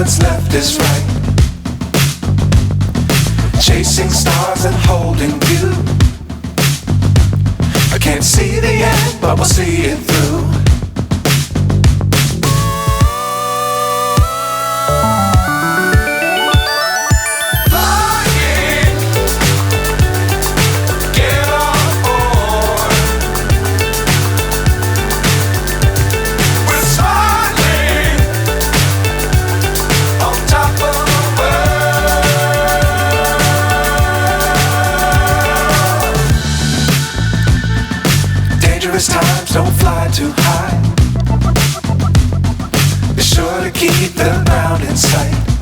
what's left is right. Chasing stars and holding you. I can't see the end, but we'll see it through. Times don't fly too high. Be sure to keep the ground in sight.